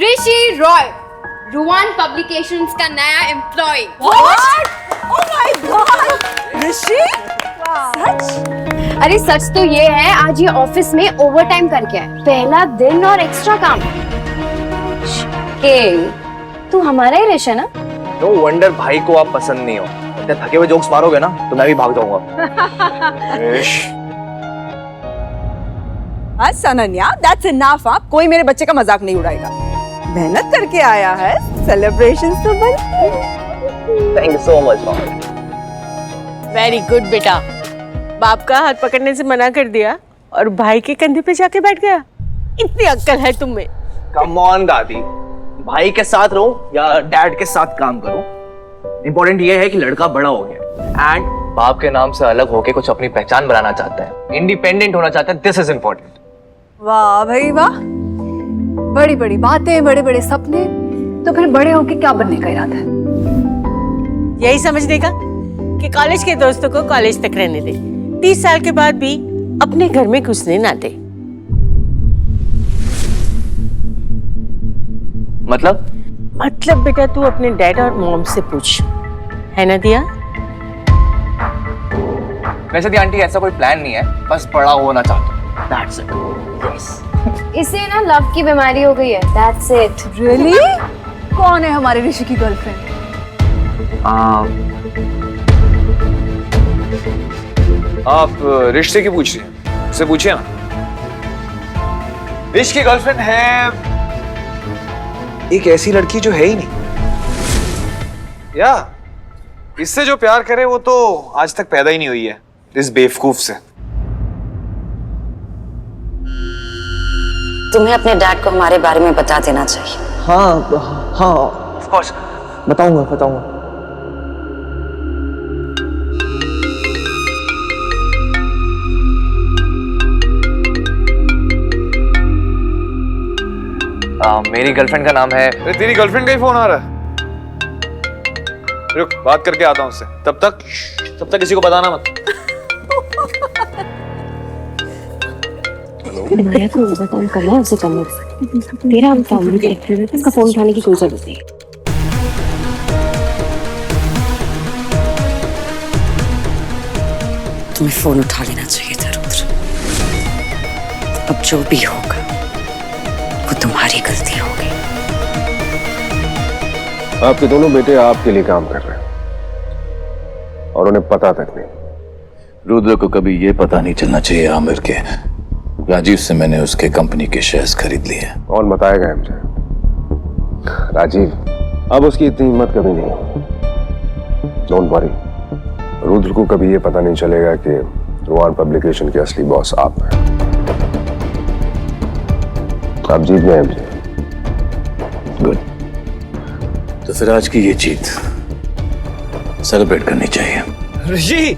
ऋषि Roy, Ruan publications का नया employee. What? Oh my God! Rishi? सच? अरे सच तो ये है, आज ये ऑफिस में ओवर टाइम करके है, पहला दिन और एक्स्ट्रा काम। तू हमारा ही ऋषि है ना? नो वंडर भाई को आप पसंद नहीं हो। इतने थके हुए जोक्स मारोगे ना तो मैं भी भाग जाऊंगा। बस अनन्या, that's enough। हाँ, कोई मेरे बच्चे का मजाक नहीं उड़ाएगा। मेहनत करके आया है, सेलिब्रेशन तो बन। Thank you so much mom. Very good बेटा, बाप का हाथ पकड़ने से मना कर दिया और भाई के कंधे पे जाके बैठ गया। इतनी अक्ल है तुम में। कम ऑन दादी, भाई के साथ रहूं या डैड के साथ काम करूं, इंपॉर्टेंट ये है कि लड़का बड़ा हो गया एंड बाप के नाम से अलग होके कुछ अपनी पहचान बनाना चाहता है, इंडिपेंडेंट होना चाहता है। This is important. वाह भाई वाह, बड़ी बड़ी बातें, बड़े बड़े सपने। तो फिर बड़े होके क्या बनने का इरादा है? यही समझने का कि कॉलेज के दोस्तों को कॉलेज तक रहने दे, 30 साल के बाद भी अपने घर में घुसने ना दे। मतलब बेटा तू अपने डैड और मॉम से पूछ, है ना दिया? वैसे दी आंटी ऐसा कोई प्लान नहीं है, बस बड़ा होना चाहता हूं। That's it. Yes. इसे ना लव की बीमारी हो गई है। That's it. Really? कौन है हमारे ऋषि की गर्लफ्रेंड? आप रिश्ते की पूछ रही हैं? उससे पूछिए ना। रिश की गर्लफ्रेंड है एक ऐसी लड़की जो है ही नहीं, या इससे जो प्यार करे वो तो आज तक पैदा ही नहीं हुई है, इस बेवकूफ से। तुम्हें अपने डैड को हमारे बारे में बता देना चाहिए। हाँ ऑफ कोर्स बताऊंगा। मेरी गर्लफ्रेंड का नाम है। अरे तेरी गर्लफ्रेंड का ही फोन आ रहा है। रुक, बात करके आता हूँ उससे। तब तक किसी को बताना मत। तुम्हारा को ओवरटाइम करना है, उसे करने दे। तेरा हम फैमिली देखते हैं, इसका फोन उठाने की कोई जरूरत नहीं। तुम्हें फोन उठा लेना चाहिए था रुद्र। अब जो भी होगा वो तुम्हारी गलती होगी। आपके दोनों बेटे आपके लिए काम कर रहे हैं और उन्हें पता तक नहीं। रुद्र को कभी ये पता नहीं चलना चाहिए आमिर के राजीव से मैंने उसके कंपनी के शेयर्स खरीद लिए। कौन बताएगा मुझे? राजीव अब उसकी इतनी हिम्मत कभी नहीं। डोंट वरी, रुद्र को कभी ये पता नहीं चलेगा कि रुआन पब्लिकेशन के असली बॉस आप हैं। आप जीत गए मुझे। गुड, तो फिर आज की ये जीत सेलिब्रेट करनी चाहिए। ऋषि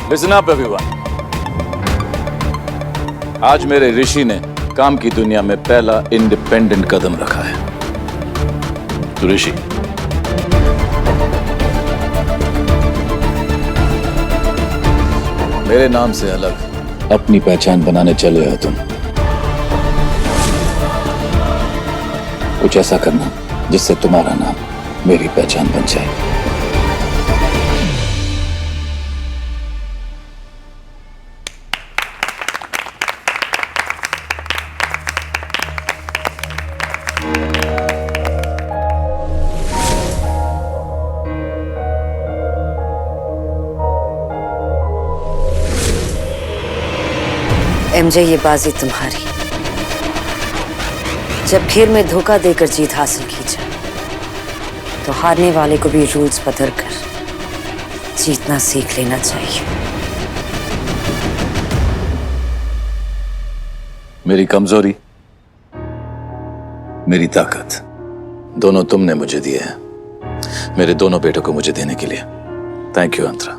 लिसन अप एवरीवन, आज मेरे ऋषि ने काम की दुनिया में पहला इंडिपेंडेंट कदम रखा है। तो ऋषि, मेरे नाम से अलग अपनी पहचान बनाने चले हो तुम। कुछ ऐसा करना जिससे तुम्हारा नाम मेरी पहचान बन जाए। एमजे, ये बाजी तुम्हारी। जब खेल में धोखा देकर जीत हासिल की जाए तो हारने वाले को भी रूल्स बदल कर जीतना सीख लेना चाहिए। मेरी कमजोरी, मेरी ताकत दोनों तुमने मुझे दिए हैं, मेरे दोनों बेटों को मुझे देने के लिए। Thank you Antara.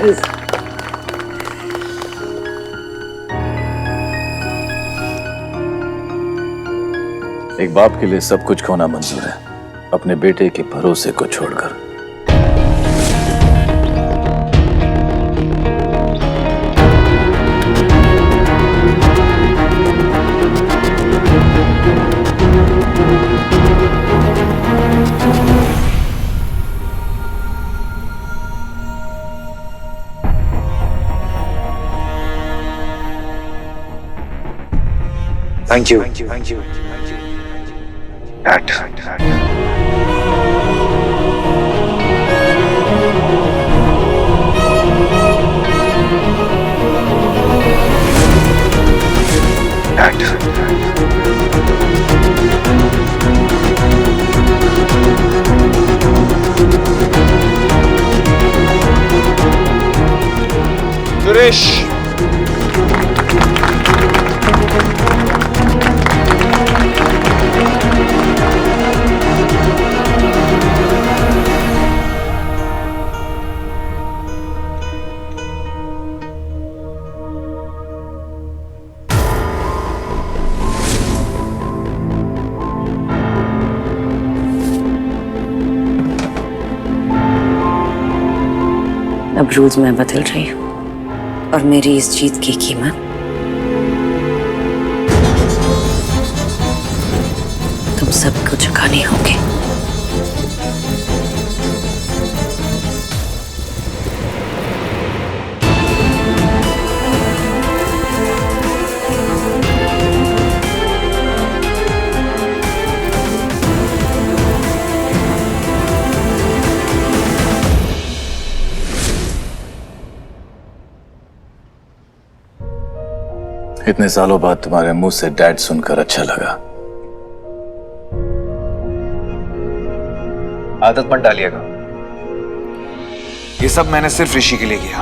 प्लीज। एक बाप के लिए सब कुछ खोना मंजूर है, अपने बेटे के भरोसे को छोड़कर। Thank you. Thank you. Dad. Suresh, अब रूल्स मैं बदल रही हूँ और मेरी इस जीत की कीमत तुम सबको चुकानी होगी। इतने सालों बाद तुम्हारे मुंह से डैड सुनकर अच्छा लगा। आदत मत डालिएगा। ये सब मैंने सिर्फ ऋषि के लिए किया।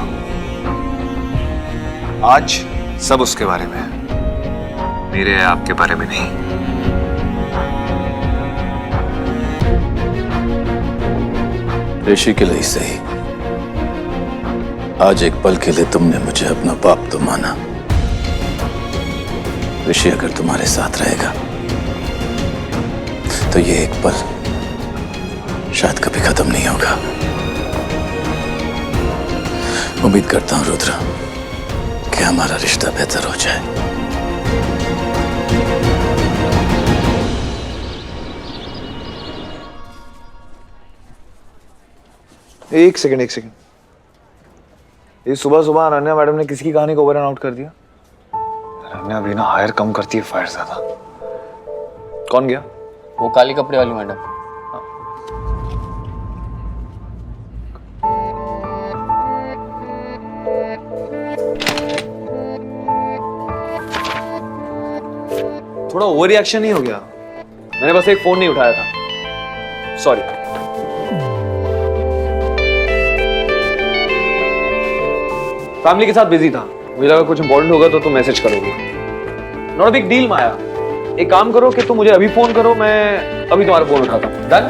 आज सब उसके बारे में है, मेरे या आपके बारे में नहीं। ऋषि के लिए ही सही, आज एक पल के लिए तुमने मुझे अपना बाप तो माना। ऋषि अगर तुम्हारे साथ रहेगा तो ये एक पल शायद कभी खत्म नहीं होगा। उम्मीद करता हूं रुद्र कि हमारा रिश्ता बेहतर हो जाए। एक सेकंड। ये सुबह सुबह अनन्या मैडम ने किसकी कहानी को ओवर एंड आउट कर दिया? अनन्या भी ना हायर कम करती है, फायर ज्यादा। कौन गया? वो काली कपड़े वाली मैडम। थोड़ा ओवर रिएक्शन नहीं हो गया? मैंने बस एक फोन नहीं उठाया था, सॉरी। फैमिली के साथ बिजी था, मुझे लगा कुछ इंपॉर्टेंट होगा तो तुम मैसेज करोगे। नॉट अ बिग डील माया। एक काम करो कि तुम मुझे अभी फोन करो, मैं अभी तुम्हारा फोन उठाता हूं। डन?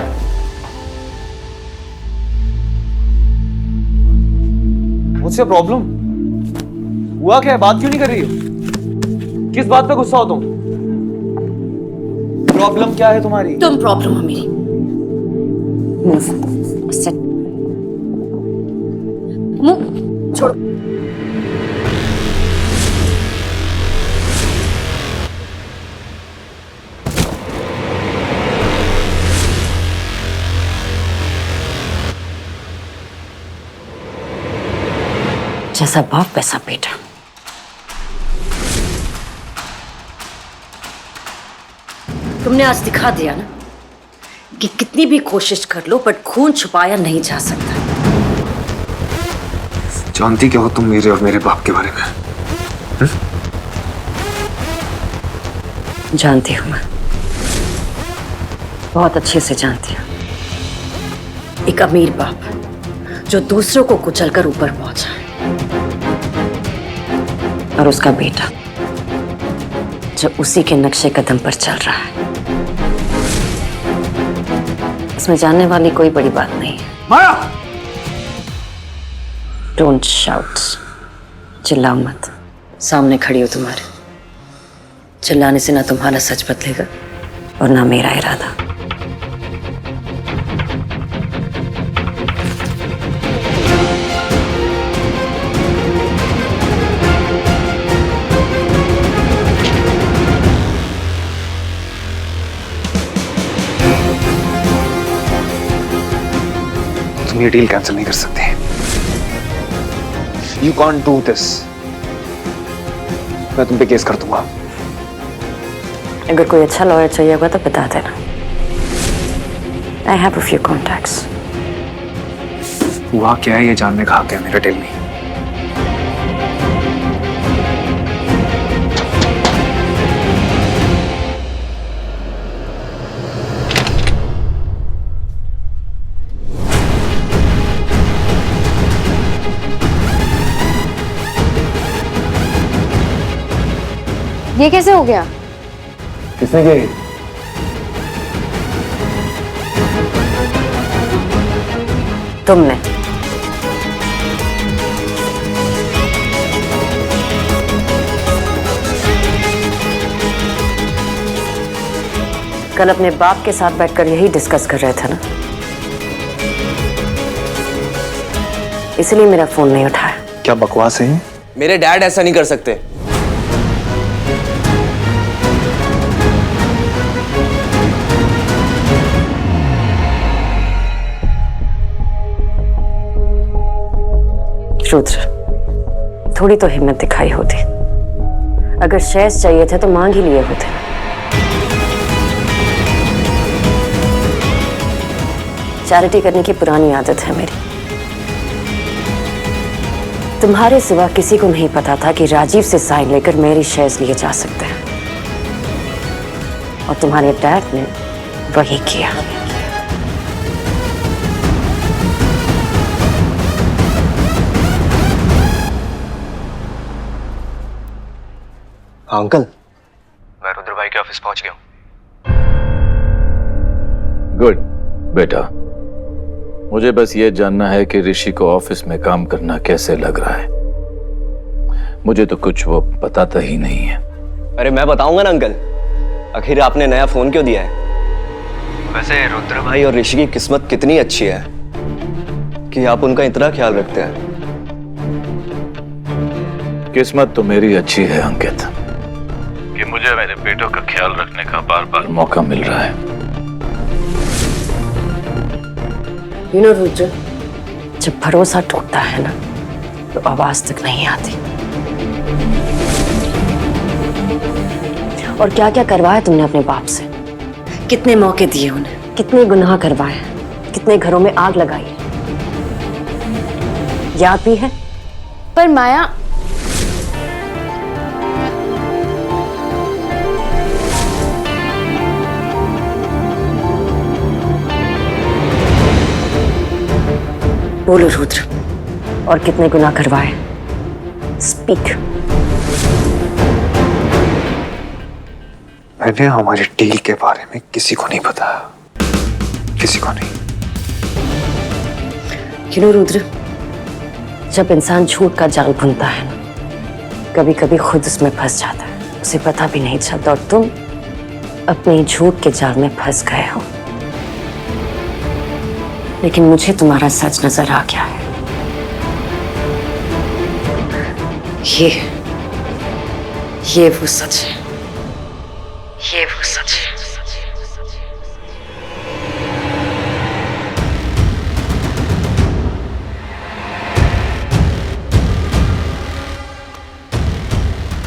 What's your problem? हुआ क्या है? बात क्यों नहीं कर रही हो? किस बात पे गुस्सा हो तुम? प्रॉब्लम क्या है तुम्हारी? तुम प्रॉब्लम हो मेरी। मुंह छोड़ो। जैसा बाप वैसा बेटा। तुमने आज दिखा दिया ना कि कितनी भी कोशिश कर लो बट खून छुपाया नहीं जा सकता। जानती क्या हो तुम मेरे और मेरे बाप के बारे में? जानती हूं मैं, बहुत अच्छे से जानती हूं। एक अमीर बाप जो दूसरों को कुचलकर ऊपर पहुंचा है, और उसका बेटा जो उसी के नक्शे कदम पर चल रहा है। इसमें जानने वाली कोई बड़ी बात नहीं है। माया! डोंट शाउट, चिल्लाओ मत। सामने खड़ी हो तुम्हारे, चिल्लाने से ना तुम्हारा सच बदलेगा और ना मेरा इरादा। तुम ये डील कैंसिल नहीं कर सकते। You can't do this. मैं तुम पे केस कर दूंगा। अगर कोई अच्छा लॉयर चाहिए होगा तो बता देना। I have a few contacts. हुआ क्या है ये जानने का हक है मेरा। Tell me. ये कैसे हो गया? किसने किया? तुमने। कल अपने बाप के साथ बैठकर यही डिस्कस कर रहे थे ना, इसलिए मेरा फोन नहीं उठाया। क्या बकवास है? मेरे डैड ऐसा नहीं कर सकते। रुद्र, थोड़ी तो हिम्मत दिखाई होती। अगर शेयर्स चाहिए थे तो मांग ही लिए होते। चैरिटी करने की पुरानी आदत है मेरी। तुम्हारे सिवा किसी को नहीं पता था कि राजीव से साइन लेकर मेरी शेयर्स लिए जा सकते हैं, और तुम्हारे डैड ने वही किया। अंकल, मैं रुद्र भाई के ऑफिस पहुंच गया हूँ। गुड बेटा, मुझे बस ये जानना है कि ऋषि को ऑफिस में काम करना कैसे लग रहा है। मुझे तो कुछ वो बताता ही नहीं है। अरे मैं बताऊंगा ना अंकल। आखिर आपने नया फोन क्यों दिया है? वैसे रुद्र भाई और ऋषि की किस्मत कितनी अच्छी है कि आप उनका इतना ख्याल रखते हैं। किस्मत तो मेरी अच्छी है अंकित कि मुझे मेरे बेटों का ख्याल रखने का बार बार मौका मिल रहा है। यू नो रुद्र, जब भरोसा टूटता है ना तो आवाज तक नहीं आती। और क्या क्या करवाया तुमने अपने बाप से? कितने मौके दिए उन्हें, कितने गुनाह करवाए, कितने घरों में आग लगाई, याद भी है? पर माया, बोलो रुद्र, और कितने गुनाह करवाए? स्पीक। मैंने हमारी डील के बारे में किसी को नहीं बताया, किसी को नहीं। यू नो रुद्र, जब इंसान झूठ का जाल बुनता है ना, कभी कभी खुद उसमें फंस जाता है, उसे पता भी नहीं चलता। और तुम अपने झूठ के जाल में फंस गए हो। लेकिन मुझे तुम्हारा सच नजर आ गया है। ये वो सच है, ये वो सच है।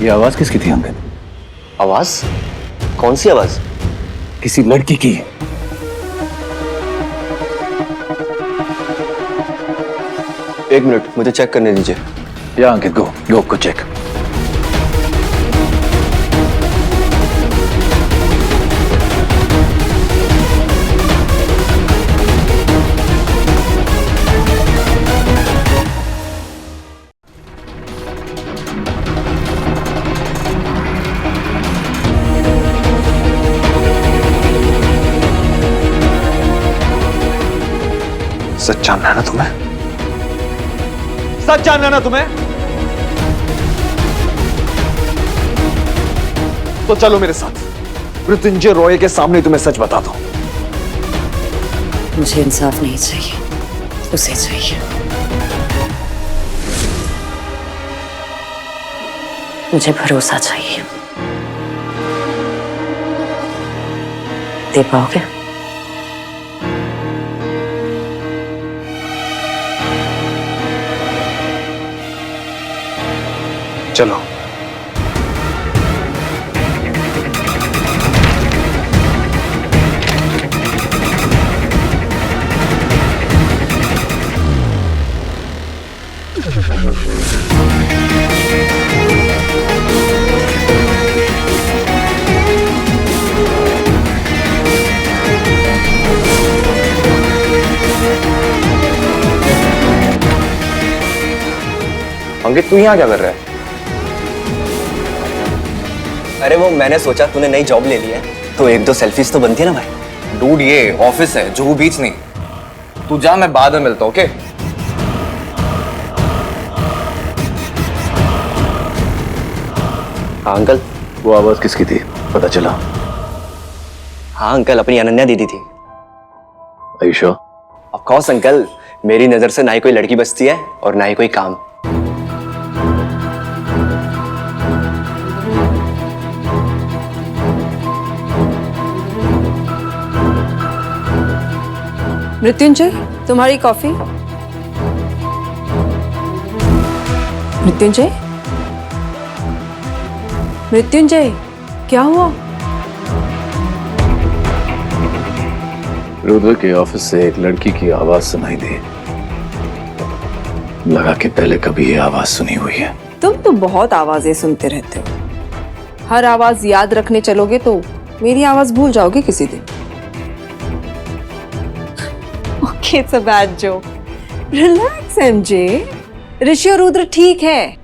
ये आवाज किसकी थी अंकित? आवाज? कौन सी आवाज? किसी लड़की की। एक मिनट, मुझे चेक करने दीजिए। या अंकित, गो चेक। सच जानना है ना तुम्हें? सच जानना ना तुम्हें, तो चलो मेरे साथ। मृत्युंजय रॉय के सामने तुम्हें सच बता दो। मुझे इंसाफ नहीं चाहिए, उसे चाहिए। मुझे भरोसा चाहिए। दे पाओगे? चलो। अंकित, तू यहाँ क्या कर रहा है? अरे वो मैंने सोचा तूने नई जॉब ले ली है तो एक दो सेल्फीज तो बनती है ना भाई। डूड, ये ऑफिस है, जुहू बीच नहीं। तू जा, मैं बाद में मिलता हूँ, ओके? हाँ अंकल। वो आवाज किसकी थी, पता चला? हाँ अंकल, अपनी अनन्या दीदी थी। आयुषा? ऑफ कोर्स अंकल, मेरी नजर से ना ही कोई लड़की बचती है और ना ही कोई काम। मृत्युंजय, तुम्हारी कॉफी। मृत्युंजय, मृत्युंजय, क्या हुआ? रुद्र के ऑफिस से एक लड़की की आवाज सुनाई दी। लगा कि पहले कभी ये आवाज सुनी हुई है। तुम तो बहुत आवाजें सुनते रहते हो। हर आवाज याद रखने चलोगे तो मेरी आवाज भूल जाओगे किसी दिन। Okay, it's a bad joke. Relax, MJ. ऋषि और रुद्र ठीक है,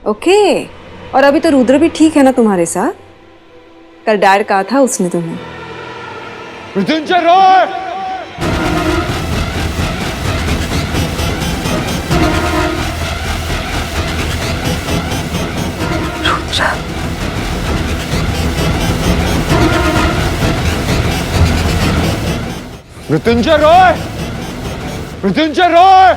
ओके? और अभी तो रुद्र भी ठीक है ना तुम्हारे साथ? कल डैड कहा था उसने तुम्हें। मृत्युंजय रॉय! मृत्युंजय रॉय! मृत्युंजय रॉय!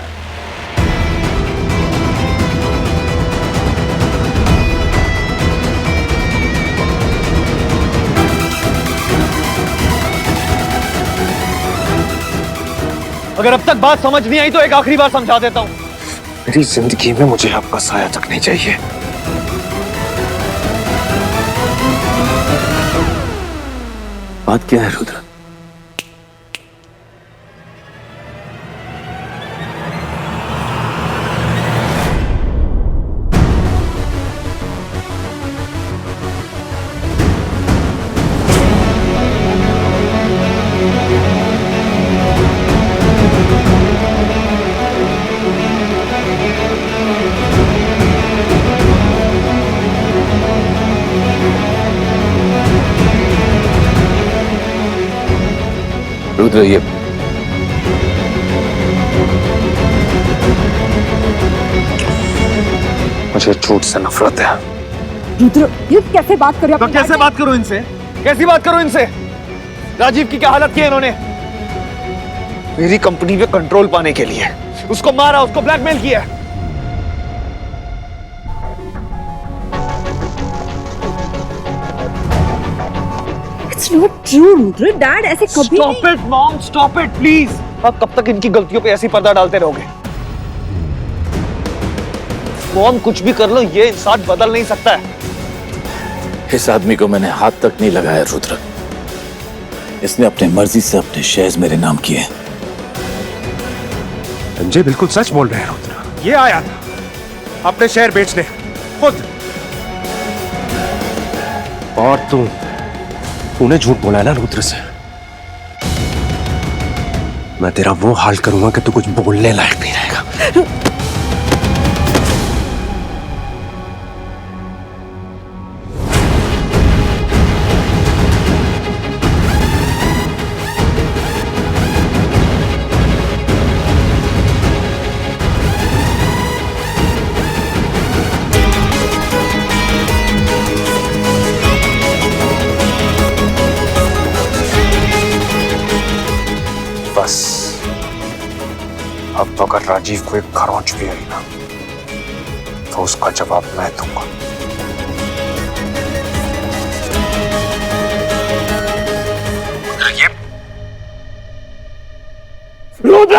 अगर अब तक बात समझ नहीं आई तो एक आखिरी बार समझा देता हूं। मेरी जिंदगी में मुझे आपका साया तक नहीं चाहिए। बात क्या है रुद्र? रुद्र, ये मुझे झूठ से नफरत है। रुद्र, ये कैसे बात कर रहे हो? तो कैसे बात करूं इनसे? कैसी बात करूं इनसे? राजीव की क्या हालत की है इन्होंने? मेरी कंपनी पे कंट्रोल पाने के लिए उसको मारा, उसको ब्लैकमेल किया। It's not true, Rudra. Dad ऐसे कभी Stop it, mom, stop it, please. आप कब तक इनकी गलतियों पे ऐसी पर्दा डालते रहोगे? मॉम, कुछ भी कर लो, ये इंसान बदल नहीं सकता है। इस आदमी को मैंने हाथ तक नहीं लगाया रुद्र। इसने अपने मर्जी से अपने शेयर्स मेरे नाम किए। संजय बिल्कुल सच बोल रहे हैं रुद्र। ये आया था अपने शेयर बेचने खुद। और तूने झूठ बोला है ना रुद्र से। मैं तेरा वो हाल करूंगा कि तू कुछ बोलने लायक नहीं रहेगा। अब तो अगर राजीव को एक खरोंच भी आई ना तो उसका जवाब मैं दूंगा। रुद्र!